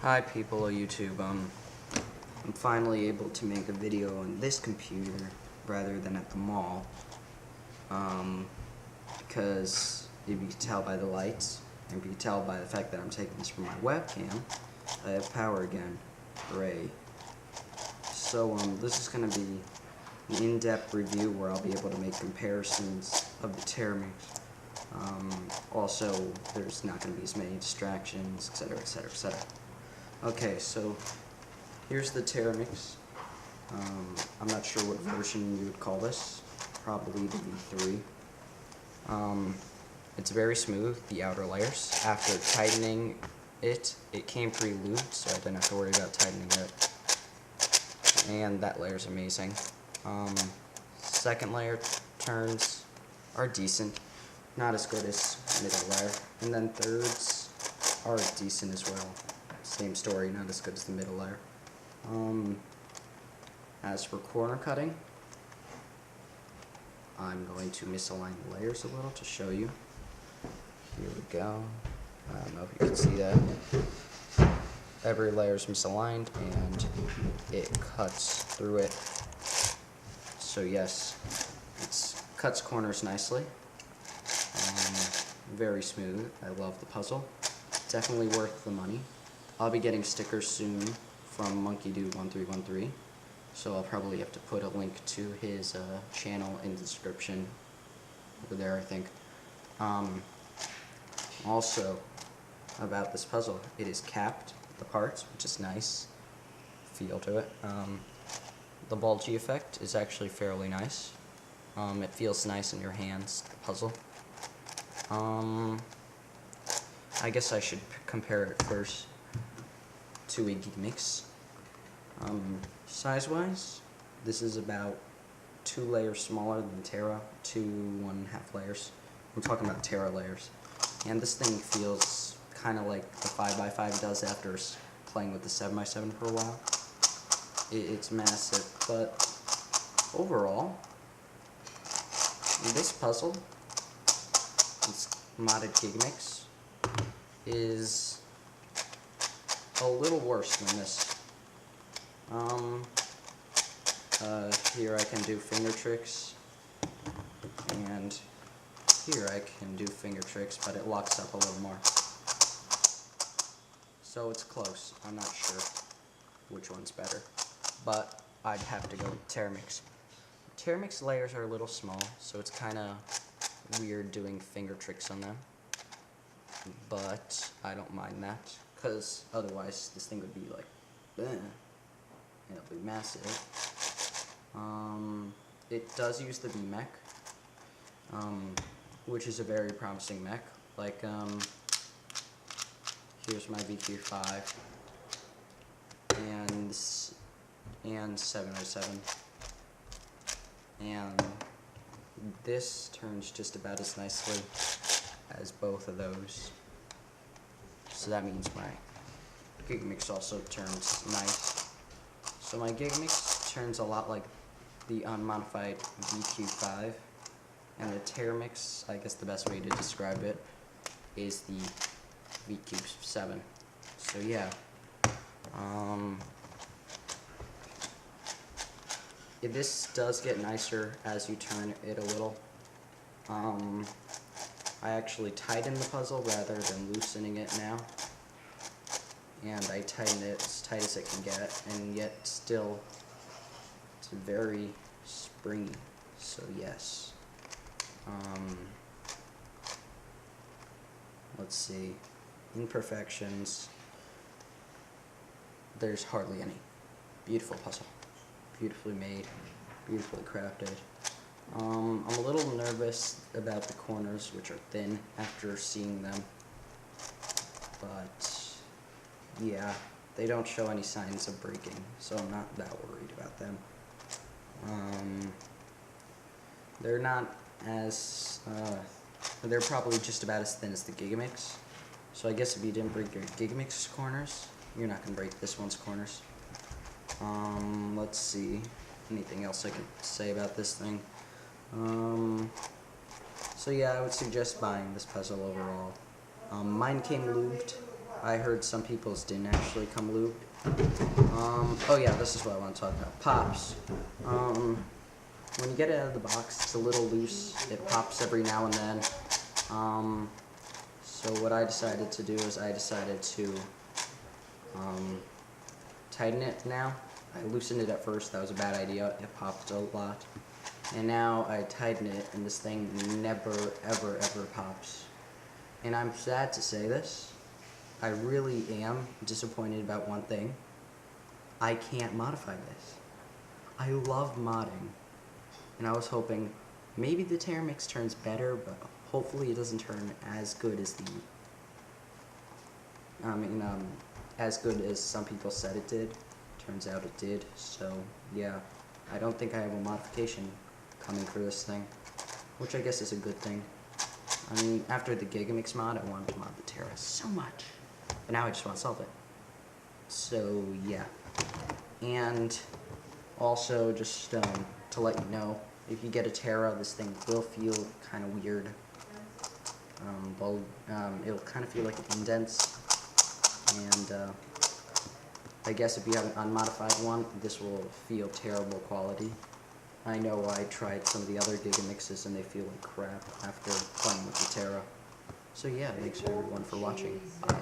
Hi people of YouTube, I'm finally able to make a video on this computer rather than at the mall, because if you can tell by the lights, and if you can tell by the fact that I'm taking this from my webcam, I have power again. Hooray. So this is going to be an in-depth review where I'll be able to make comparisons of the Teraminx. Also, there's not going to be as many distractions, etc, etc, etc. Okay, so here's the Teraminx. I'm not sure what version you would call this. Probably the V3. It's very smooth, the outer layers. After tightening it came pre-lubed, so I didn't have to worry about tightening it. And that layer's amazing. Second layer turns are decent. Not as good as middle layer. And then thirds are decent as well. Same story, not as good as the middle layer. As for corner cutting, I'm going to misalign the layers a little to show you. Here we go. I don't know if you can see that. Every layer is misaligned and it cuts through it. So yes, it cuts corners nicely. Very smooth. I love the puzzle. Definitely worth the money. I'll be getting stickers soon from MonkeyDude1313, so I'll probably have to put a link to his channel in the description over there, I think. Also, about this puzzle, it is capped, the parts, which is nice. Feel to it. The bulgy effect is actually fairly nice. It feels nice in your hands, the puzzle. I guess I should compare it first to a Teraminx. Size-wise, this is about 2 layers smaller than Tera, 1.5 layers. I'm talking about Tera layers. And this thing feels kind of like the 5x5 does after playing with the 7x7 for a while. It's massive, but overall, this puzzle, this modded Teraminx, is a little worse than this. Here I can do finger tricks, and here I can do finger tricks, but it locks up a little more. So it's close. I'm not sure which one's better, but I'd have to go with Teraminx. Teraminx layers are a little small, so it's kind of weird doing finger tricks on them, but I don't mind that, because otherwise this thing would be like, it'll be massive. It does use the B-mech, which is a very promising mech. Like, here's my VQ5 and 707, and this turns just about as nicely as both of those. So that means my Teraminx also turns nice. So my Teraminx turns a lot like the unmodified VQ5, and the Teraminx, I guess the best way to describe it, is the VQ7. So yeah, this does get nicer as you turn it a little. I actually tighten the puzzle rather than loosening it now, and I tighten it as tight as it can get, and yet still it's very springy. So yes. Let's see. Imperfections. There's hardly any. Beautiful puzzle. Beautifully made. Beautifully crafted. I'm a little nervous about the corners, which are thin, after seeing them. But yeah, they don't show any signs of breaking, so I'm not that worried about them. They're not as, they're probably just about as thin as the Teraminx. So I guess if you didn't break your Teraminx corners, you're not going to break this one's corners. Let's see, anything else I can say about this thing? So yeah, I would suggest buying this puzzle overall. Mine came lubed, I heard some people's didn't actually come looped. Oh yeah, this is what I want to talk about. Pops. When you get it out of the box, it's a little loose. It pops every now and then. So what I decided to do is I decided to tighten it now. I loosened it at first, that was a bad idea. It popped a lot. And now I tighten it and this thing never, ever, ever pops. And I'm sad to say this. I really am disappointed about one thing. I can't modify this. I love modding. And I was hoping maybe the Teraminx turns better, but hopefully it doesn't turn as good as as good as some people said it did. Turns out it did, so yeah. I don't think I have a modification coming for this thing, which I guess is a good thing. I mean, after the Gigamix mod, I wanted to mod the Terra so much, but now I just want to solve it. So yeah. And also, just to let you know, if you get a Terra, this thing will feel kind of weird. It'll kind of feel like it indents, and I guess if you have an unmodified one, this will feel terrible quality. I know I tried some of the other Gigamixes and they feel like crap after playing with the Terra. So yeah, thanks everyone for watching. Bye.